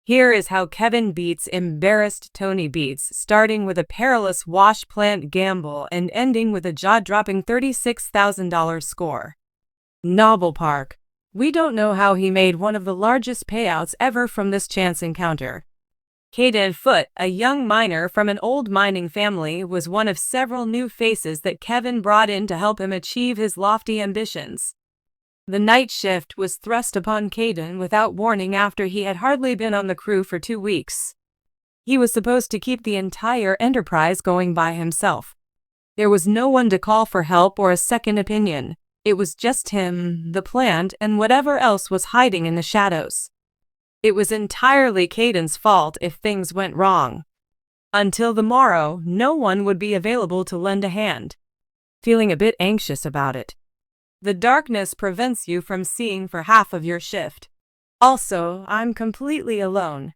Here is how Kevin Beets embarrassed Tony Beets, starting with a perilous wash plant gamble and ending with a jaw-dropping $36,000 score. Schnabel Park. We don't know how he made one of the largest payouts ever from this chance encounter. Caden Foote, a young miner from an old mining family, was one of several new faces that Kevin brought in to help him achieve his lofty ambitions. The night shift was thrust upon Caden without warning after he had hardly been on the crew for 2 weeks. He was supposed to keep the entire enterprise going by himself. There was no one to call for help or a second opinion. It was just him, the plant, and whatever else was hiding in the shadows. It was entirely Caden's fault if things went wrong. Until the morrow, no one would be available to lend a hand. Feeling a bit anxious about it. The darkness prevents you from seeing for half of your shift. Also, I'm completely alone.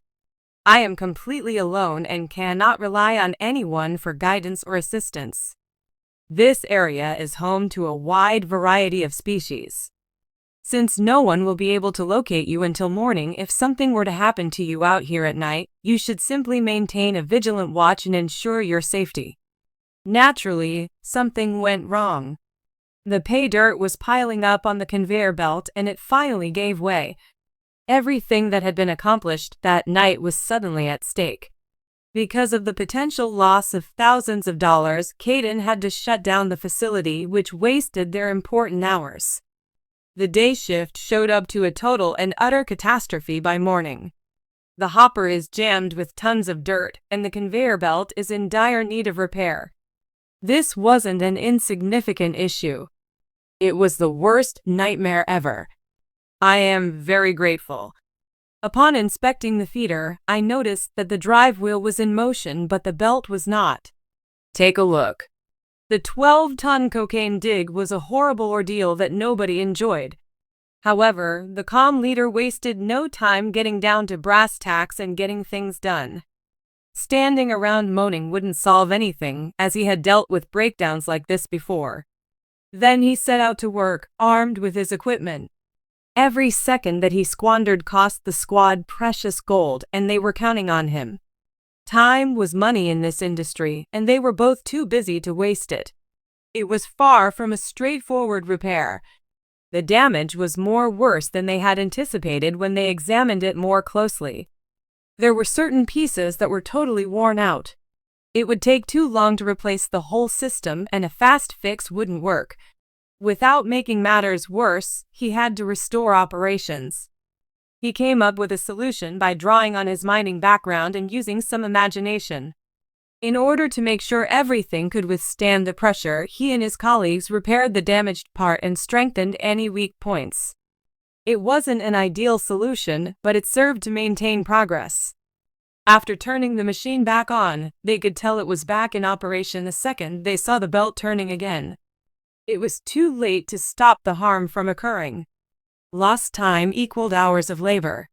I am completely alone and cannot rely on anyone for guidance or assistance. This area is home to a wide variety of species. Since no one will be able to locate you until morning, if something were to happen to you out here at night, you should simply maintain a vigilant watch and ensure your safety. Naturally, something went wrong. The pay dirt was piling up on the conveyor belt and it finally gave way. Everything that had been accomplished that night was suddenly at stake. Because of the potential loss of thousands of dollars, Caden had to shut down the facility, which wasted their important hours. The day shift showed up to a total and utter catastrophe by morning. The hopper is jammed with tons of dirt, and the conveyor belt is in dire need of repair. This wasn't an insignificant issue. It was the worst nightmare ever. I am very grateful. Upon inspecting the feeder, I noticed that the drive wheel was in motion but the belt was not. Take a look. The 12-ton cocaine dig was a horrible ordeal that nobody enjoyed. However, the comm leader wasted no time getting down to brass tacks and getting things done. Standing around moaning wouldn't solve anything, as he had dealt with breakdowns like this before. Then he set out to work, armed with his equipment. Every second that he squandered cost the squad precious gold, and they were counting on him. Time was money in this industry, and they were both too busy to waste it. It was far from a straightforward repair. The damage was more worse than they had anticipated when they examined it more closely. There were certain pieces that were totally worn out. It would take too long to replace the whole system, and a fast fix wouldn't work. Without making matters worse, he had to restore operations. He came up with a solution by drawing on his mining background and using some imagination. In order to make sure everything could withstand the pressure, he and his colleagues repaired the damaged part and strengthened any weak points. It wasn't an ideal solution, but it served to maintain progress. After turning the machine back on, they could tell it was back in operation the second they saw the belt turning again. It was too late to stop the harm from occurring. Lost time equaled hours of labor.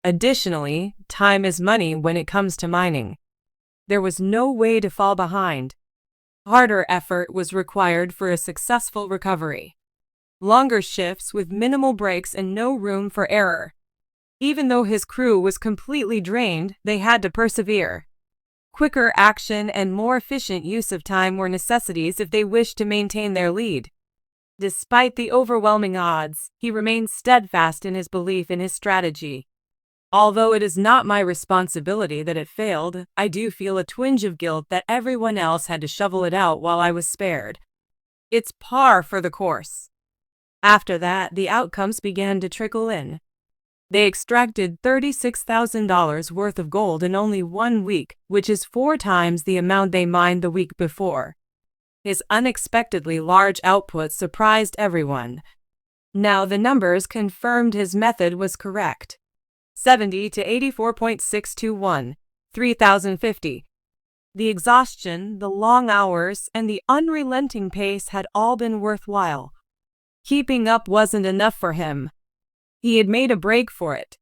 Additionally, time is money when it comes to mining. There was no way to fall behind. Harder effort was required for a successful recovery. Longer shifts with minimal breaks and no room for error. Even though his crew was completely drained, they had to persevere. Quicker action and more efficient use of time were necessities if they wished to maintain their lead. Despite the overwhelming odds, he remained steadfast in his belief in his strategy. Although it is not my responsibility that it failed, I do feel a twinge of guilt that everyone else had to shovel it out while I was spared. It's par for the course. After that, the outcomes began to trickle in. They extracted $36,000 worth of gold in only 1 week, which is 4 times the amount they mined the week before. His unexpectedly large output surprised everyone. Now the numbers confirmed his method was correct. 70 to 84.621, 3,050. The exhaustion, the long hours, and the unrelenting pace had all been worthwhile. Keeping up wasn't enough for him. He had made a break for it.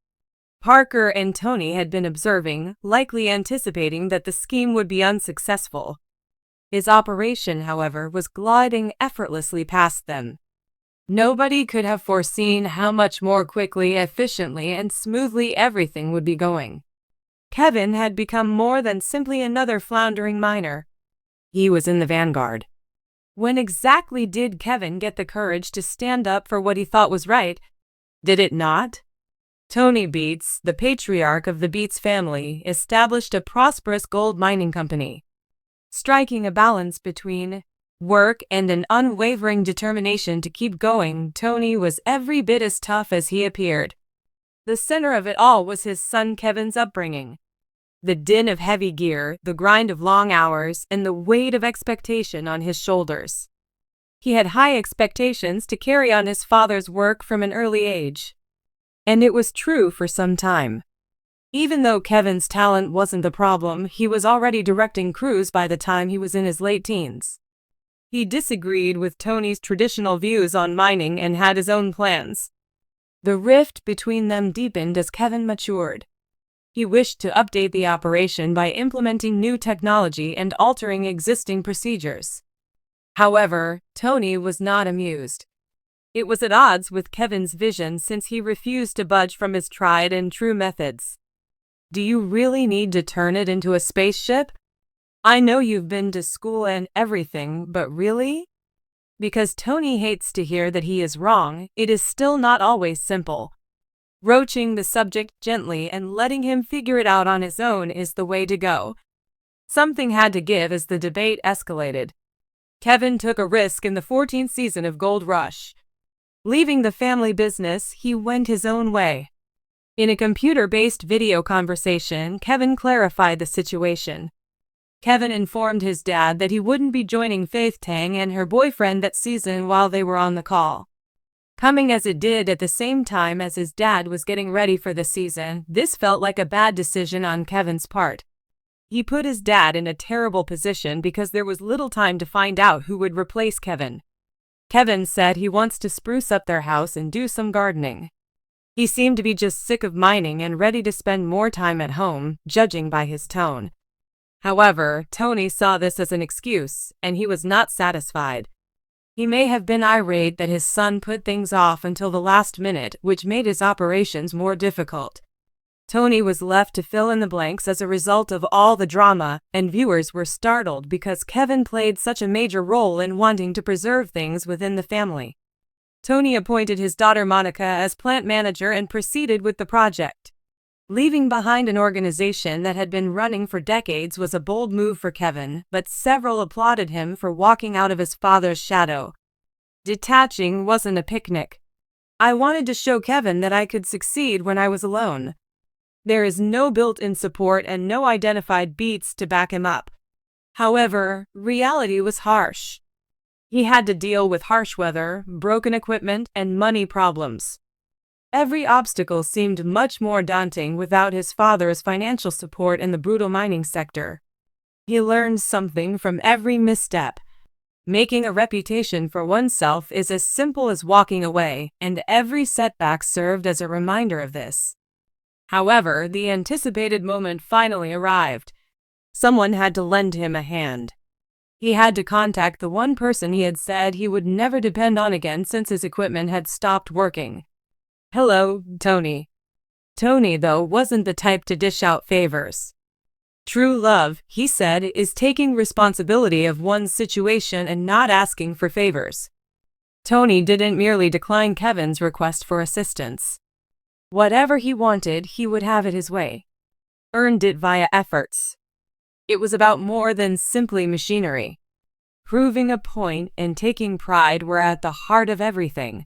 Parker and Tony had been observing, likely anticipating that the scheme would be unsuccessful. His operation, however, was gliding effortlessly past them. Nobody could have foreseen how much more quickly, efficiently, and smoothly everything would be going. Kevin had become more than simply another floundering miner. He was in the vanguard. When exactly did Kevin get the courage to stand up for what he thought was right? Did it not? Tony Beets, the patriarch of the Beets family, established a prosperous gold mining company. Striking a balance between work and an unwavering determination to keep going, Tony was every bit as tough as he appeared. The center of it all was his son Kevin's upbringing. The din of heavy gear, the grind of long hours, and the weight of expectation on his shoulders. He had high expectations to carry on his father's work from an early age. And it was true for some time. Even though Kevin's talent wasn't the problem, he was already directing crews by the time he was in his late teens. He disagreed with Tony's traditional views on mining and had his own plans. The rift between them deepened as Kevin matured. He wished to update the operation by implementing new technology and altering existing procedures. However, Tony was not amused. It was at odds with Kevin's vision since he refused to budge from his tried and true methods. Do you really need to turn it into a spaceship? I know you've been to school and everything, but really? Because Tony hates to hear that he is wrong, it is still not always simple. Broaching the subject gently and letting him figure it out on his own is the way to go. Something had to give as the debate escalated. Kevin took a risk in the 14th season of Gold Rush. Leaving the family business, he went his own way. In a computer-based video conversation, Kevin clarified the situation. Kevin informed his dad that he wouldn't be joining Faith Tang and her boyfriend that season while they were on the call. Coming as it did at the same time as his dad was getting ready for the season, this felt like a bad decision on Kevin's part. He put his dad in a terrible position because there was little time to find out who would replace Kevin. Kevin said he wants to spruce up their house and do some gardening. He seemed to be just sick of mining and ready to spend more time at home, judging by his tone. However, Tony saw this as an excuse, and he was not satisfied. He may have been irate that his son put things off until the last minute, which made his operations more difficult. Tony was left to fill in the blanks as a result of all the drama, and viewers were startled because Kevin played such a major role in wanting to preserve things within the family. Tony appointed his daughter Monica as plant manager and proceeded with the project. Leaving behind an organization that had been running for decades was a bold move for Kevin, but several applauded him for walking out of his father's shadow. Detaching wasn't a picnic. I wanted to show Kevin that I could succeed when I was alone. There is no built-in support and no identified Beets to back him up. However, reality was harsh. He had to deal with harsh weather, broken equipment, and money problems. Every obstacle seemed much more daunting without his father's financial support in the brutal mining sector. He learned something from every misstep. Making a reputation for oneself is as simple as walking away, and every setback served as a reminder of this. However, the anticipated moment finally arrived. Someone had to lend him a hand. He had to contact the one person he had said he would never depend on again since his equipment had stopped working. Hello, Tony. Tony, though, wasn't the type to dish out favors. True love, he said, is taking responsibility of one's situation and not asking for favors. Tony didn't merely decline Kevin's request for assistance. Whatever he wanted, he would have it his way. Earned it via efforts. It was about more than simply machinery. Proving a point and taking pride were at the heart of everything.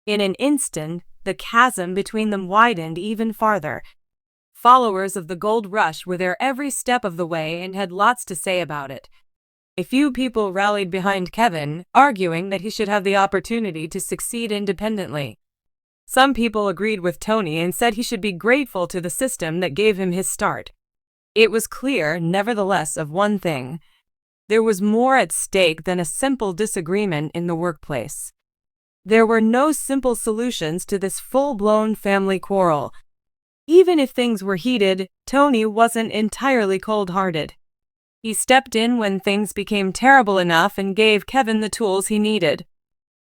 In an instant, the chasm between them widened even farther. Followers of the Gold Rush were there every step of the way and had lots to say about it. A few people rallied behind Kevin, arguing that he should have the opportunity to succeed independently. Some people agreed with Tony and said he should be grateful to the system that gave him his start. It was clear, nevertheless, of one thing. There was more at stake than a simple disagreement in the workplace. There were no simple solutions to this full-blown family quarrel. Even if things were heated, Tony wasn't entirely cold-hearted. He stepped in when things became terrible enough and gave Kevin the tools he needed.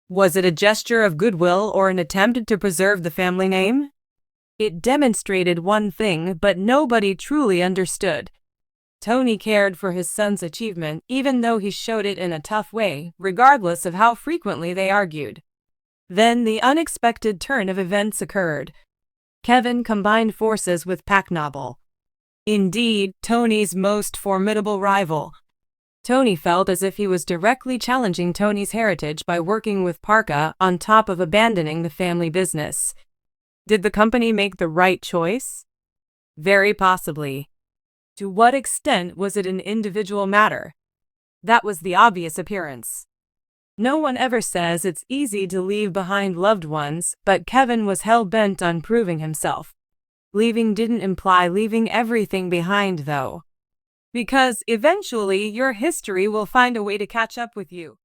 Was it a gesture of goodwill or an attempt to preserve the family name? It demonstrated one thing, but nobody truly understood. Tony cared for his son's achievement, even though he showed it in a tough way, regardless of how frequently they argued. Then the unexpected turn of events occurred. Kevin combined forces with Schnabel. Indeed, Tony's most formidable rival. Tony felt as if he was directly challenging Tony's heritage by working with Parker on top of abandoning the family business. Did the company make the right choice? Very possibly. To what extent was it an individual matter? That was the obvious appearance. No one ever says it's easy to leave behind loved ones, but Kevin was hell-bent on proving himself. Leaving didn't imply leaving everything behind, though. Because eventually your history will find a way to catch up with you.